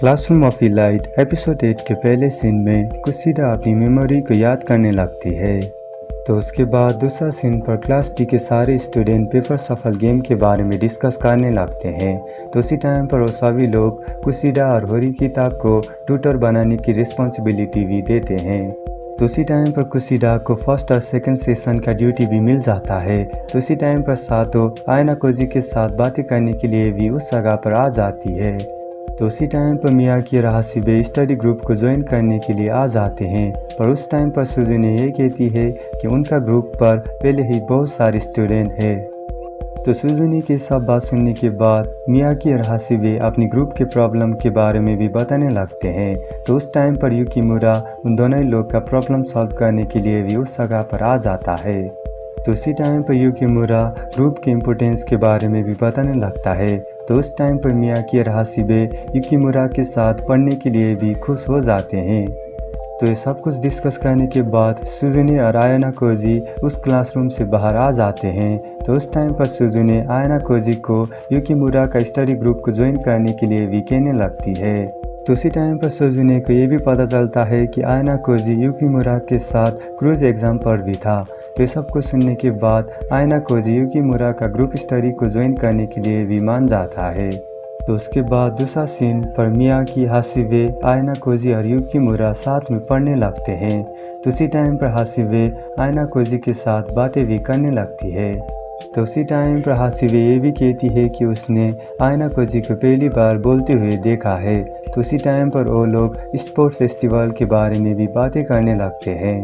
Classroom of elite episode 8 के पहले scene में कुशीदा अपनी मेमोरी को याद करने लगती है। तो उसके बाद दूसरा सीन पर क्लास डी के सारे स्टूडेंट पेपर सफल गेम के बारे में डिस्कस करने लगते हैं। तो उसी टाइम पर वो सभी लोग कुशीदा और होरिकिता को ट्यूटर बनाने की रिस्पॉन्सिबिलिटी भी देते हैं। तो उसी टाइम पर कुशीदा को फर्स्ट और सेकंड सेशन का ड्यूटी भी मिल जाता है। तो उसी टाइम पर सातो आयनाकोजी के साथ बातें करने के लिए भी उस जगह पर आ जाती है। तो उसी टाइम पर मियाकी और हासिबे स्टडी ग्रुप को ज्वाइन करने के लिए आ जाते हैं। पर उस टाइम पर सुजुने ये कहती है कि उनका ग्रुप पर पहले ही बहुत सारे स्टूडेंट हैं। तो सुजुने की सब बात सुनने के बाद मियाकी और हासिबे अपनी ग्रुप के प्रॉब्लम के बारे में भी बताने लगते हैं। तो उस टाइम पर युकिमुरा उन दोनों लोग का प्रॉब्लम सॉल्व करने के लिए भी उस जगह पर आ जाता है। तो उसी टाइम पर युकिमुरा ग्रुप के इम्पोर्टेंस के बारे में भी बताने लगता है। तो उस टाइम पर मियाकी और हासिबे युकिमुरा के साथ पढ़ने के लिए भी खुश हो जाते हैं। तो ये सब कुछ डिस्कस करने के बाद सुजुने और आयनाकोजी उस क्लासरूम से बाहर आ जाते हैं। तो उस टाइम पर सुजुने आयनाकोजी को युकिमुरा का स्टडी ग्रुप को ज्वाइन करने के लिए भी कहने लगती है। तो उसी टाइम पर सुजुने को ये भी पता चलता है कि आयनाकोजी युकिमुरा के साथ क्रूज एग्ज़ाम पर भी था। तो ये सब कुछ सुनने के बाद आयनाकोजी युकिमुरा का ग्रुप स्टडी को ज्वाइन करने के लिए भी मान जाता है। तो उसके बाद दूसरा सीन पर मियाकी, हासिबे, आयनाकोजी और युकिमुरा साथ में पढ़ने लगते हैं। तो उसी टाइम पर हासिबे आयनाकोजी के साथ बातें भी करने लगती है। तो उसी टाइम पर हासिबे ये भी कहती है कि उसने आयनाकोजी को पहली बार बोलते हुए देखा है। तो उसी टाइम पर वो लोग स्पोर्ट फेस्टिवल के बारे में भी बातें करने लगते हैं।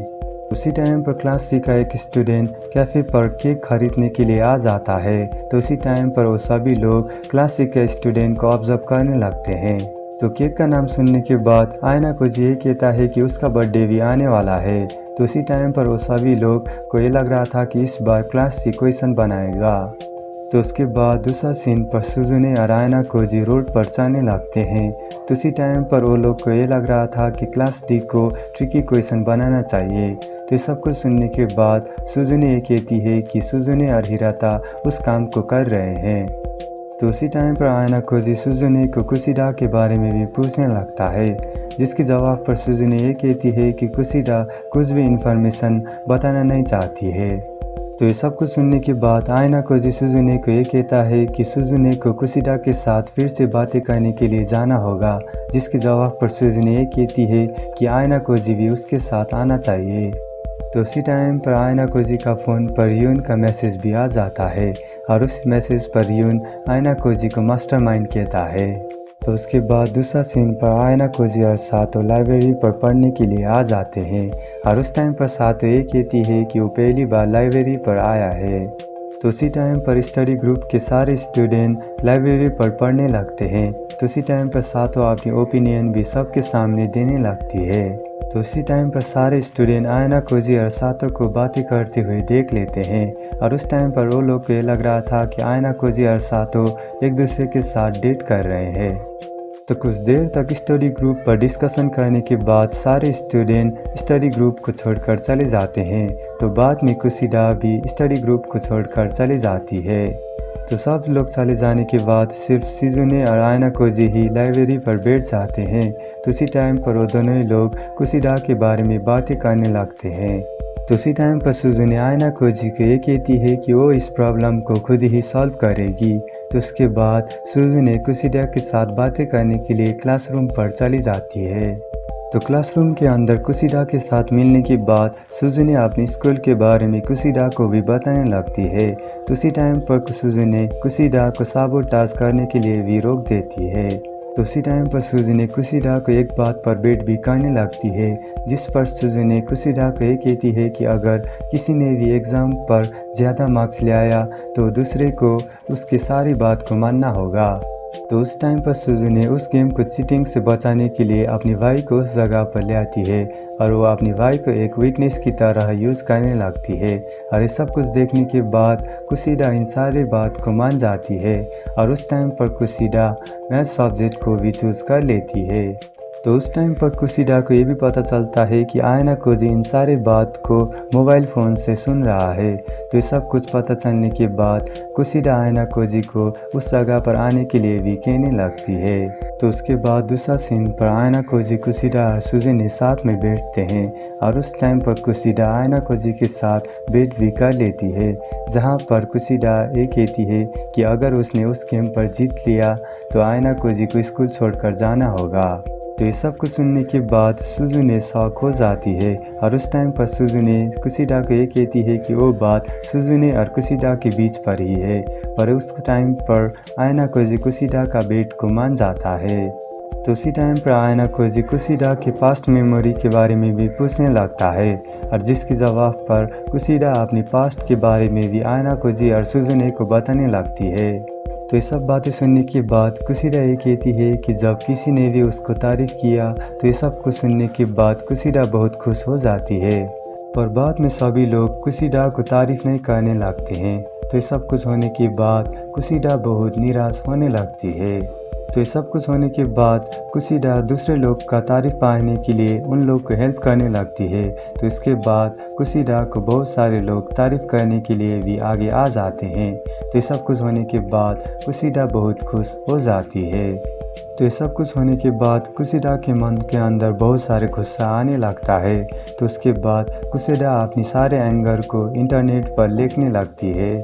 उसी टाइम पर क्लास सी का एक स्टूडेंट कैफ़े पर केक खरीदने के लिए आ जाता है। तो उसी टाइम पर वो सभी लोग क्लास सी के स्टूडेंट को ऑब्जर्व करने लगते हैं। तो केक का नाम सुनने के बाद आयनाकोजी ये कहता है कि उसका बर्थडे भी आने वाला है। तो उसी टाइम पर वो सभी लोग को ये लग रहा था कि इस बार क्लास सी क्वेश्चन बनाएगा। तो उसके बाद दूसरा सीन पर सुजुने और आयनाकोजी रोड पर चलने लगते हैं। तो उसी टाइम पर वो लोग को ये लग रहा था कि क्लास डी को ट्रिकी क्वेश्चन बनाना चाहिए। तो सब कुछ सुनने के बाद सुजुने ये कहती है कि सुजुने और हिराता उस काम को कर रहे हैं। तो उसी टाइम पर आयनाकोजी सुजुने को कुशीदा के बारे में भी पूछने लगता है, जिसके जवाब पर सुजुने ये कहती है कि कुशीदा कुछ भी इन्फॉर्मेशन बताना नहीं चाहती है। तो ये सब कुछ सुनने के बाद आयनाकोजी सुजुने को ये कहता है कि सुजुने को कुशीदा के साथ फिर से बातें करने के लिए जाना होगा, जिसके जवाब पर सुजुने ये कहती है कि आयनाकोजी भी उसके साथ आना चाहिए। तो उसी टाइम पर आयनाकोजी का फ़ोन पर यून का मैसेज भी आ जाता है और उस मैसेज पर यून आयनाकोजी को मास्टरमाइंड कहता है। तो उसके बाद दूसरा सीन पर आयनाकोजी और सातो लाइब्रेरी पर पढ़ने के लिए आ जाते हैं और उस टाइम पर सातो ये कहती है कि वो पहली बार लाइब्रेरी पर आया है। तो उसी टाइम पर स्टडी ग्रुप के सारे स्टूडेंट लाइब्रेरी पर पढ़ने लगते हैं। तो उसी टाइम पर सातो अपनी ओपिनियन भी सबके सामने देने लगती है। तो उसी टाइम पर सारे स्टूडेंट आयनाकोजी और सातो को बातें करते हुए देख लेते हैं और उस टाइम पर वो लोग को ये लग रहा था कि आयनाकोजी और सातो एक दूसरे के साथ डेट कर रहे हैं। तो कुछ देर तक स्टडी ग्रुप पर डिस्कशन करने के बाद सारे स्टूडेंट स्टडी ग्रुप को छोड़कर चले जाते हैं। तो बाद में कुशीदा भी स्टडी ग्रुप को छोड़कर चली जाती है। तो सब लोग चले जाने के बाद सिर्फ सुजुने और आयनाकोजी ही लाइब्रेरी पर बैठ जाते हैं। तो उसी टाइम पर वो दोनों ही लोग कुशीदा के बारे में बातें करने लगते हैं। तो उसी टाइम पर सुजुने आयनाकोजी को ये कहती है कि वो इस प्रॉब्लम को खुद ही सॉल्व करेगी। तो उसके बाद सुजुने कुशीदा के साथ बातें करने के लिए क्लासरूम पर चली जाती है। तो क्लासरूम के अंदर कुशीदा के साथ मिलने के बाद सुजुने अपने स्कूल के बारे में कुशीदा को भी बताने लगती है। तो उसी टाइम पर सुजुने कुशीदा को साबोटाज करने के लिए भी रोक देती है। तो उसी टाइम पर सुजुने कुशीदा को एक बात पर बेट भी करने लगती है, जिस पर सुजुने कुशीदा को ये कहती है कि अगर किसी ने भी एग्ज़ाम पर ज़्यादा मार्क्स ले आया तो दूसरे को उसकी सारी बात को मानना होगा। तो उस टाइम पर सुजुने उस गेम को चीटिंग से बचाने के लिए अपनी भाई को उस जगह पर ले आती है और वो अपनी भाई को एक वीकनेस की तरह यूज़ करने लगती है। और ये सब कुछ देखने के बाद कुशीदा इन सारी बात को मान जाती है और उस टाइम पर कुशीदा मैथ सब्जेक्ट को भी चूज़ कर लेती है। तो उस टाइम पर कुशिडा को ये भी पता चलता है कि आयना कोजी इन सारे बात को मोबाइल फ़ोन से सुन रहा है। तो ये सब कुछ पता चलने के बाद कुशिडा आयना कोजी को उस जगह पर आने के लिए भी कहने लगती है। तो उसके बाद दूसरा सीन पर आयना कोजी कुशिडा और सुजुने साथ में बैठते हैं और उस टाइम पर कुशिडा आयना कोजी के साथ भेंट भी कर लेती है, जहाँ पर कुशिडा ये कहती है कि अगर उसने उस गेम पर जीत लिया तो आयना कोजी को स्कूल छोड़कर जाना होगा। तो ये सब कुछ सुनने के बाद सुजुने शॉक हो जाती है और उस टाइम पर सुजुने कुशिडा को ये कहती है कि वो बात सुजुने और कुशिडा के बीच पर ही है। और उस टाइम पर आयना कोजी कुशिडा का बेट को मान जाता है। तो उसी टाइम पर आयना कोजी कुशिडा के पास्ट मेमोरी के बारे में भी पूछने लगता है और जिसके जवाब पर कुशिडा अपनी पास्ट के बारे में भी आयना कोजी और सुजुने को बताने लगती है। तो ये सब बातें सुनने के बाद कुशिडा ये कहती है कि जब किसी ने भी उसको तारीफ़ किया तो ये सब कुछ सुनने के बाद कुशिडा बहुत खुश हो जाती है। पर बाद में सभी लोग कुशिडा को तारीफ़ नहीं करने लगते हैं। तो ये सब कुछ होने के बाद कुशिडा बहुत निराश होने लगती है। तो ये सब कुछ होने के बाद कुशिडा दूसरे लोग का तारीफ़ पाने के लिए उन लोग को हेल्प करने लगती है। तो इसके बाद कुशिडा को बहुत सारे लोग तारीफ़ करने के लिए भी आगे आ जाते हैं। तो ये सब कुछ होने के बाद कुशिडा बहुत खुश हो जाती है। तो ये सब कुछ होने के बाद कुशिडा के मन के अंदर बहुत सारे गुस्सा आने लगता है। तो उसके बाद कुशिडा अपनी सारे एंगर को इंटरनेट पर लिखने लगती है।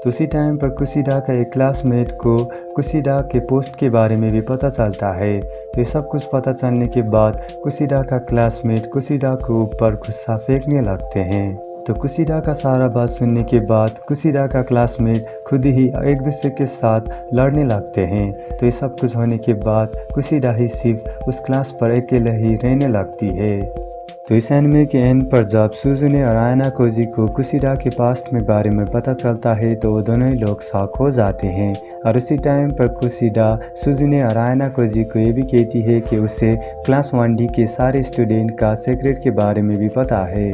तो उसी टाइम पर कुशिडा का एक क्लासमेट को कुशिडा के पोस्ट के बारे में भी पता चलता है। तो ये सब कुछ पता चलने के बाद कुशिडा का क्लासमेट कुशिडा के ऊपर गुस्सा फेंकने लगते हैं। तो कुशिडा का सारा बात सुनने के बाद कुशिडा का क्लासमेट खुद ही एक दूसरे के साथ लड़ने लगते हैं। तो ये सब कुछ होने के बाद कुशिडा ही सिर्फ उस क्लास पर अकेले ही रहने लगती है। तो इस एनिमे के एंड पर जब सुजुने और आयना कोजी को कुशिडा के पास्ट में बारे में पता चलता है तो वो दोनों ही लोग शॉक हो जाते हैं। और उसी टाइम पर कुशिडा सुजुने और आयना कोजी को ये भी कहती है कि उसे क्लास 1D के सारे स्टूडेंट का सीक्रेट के बारे में भी पता है।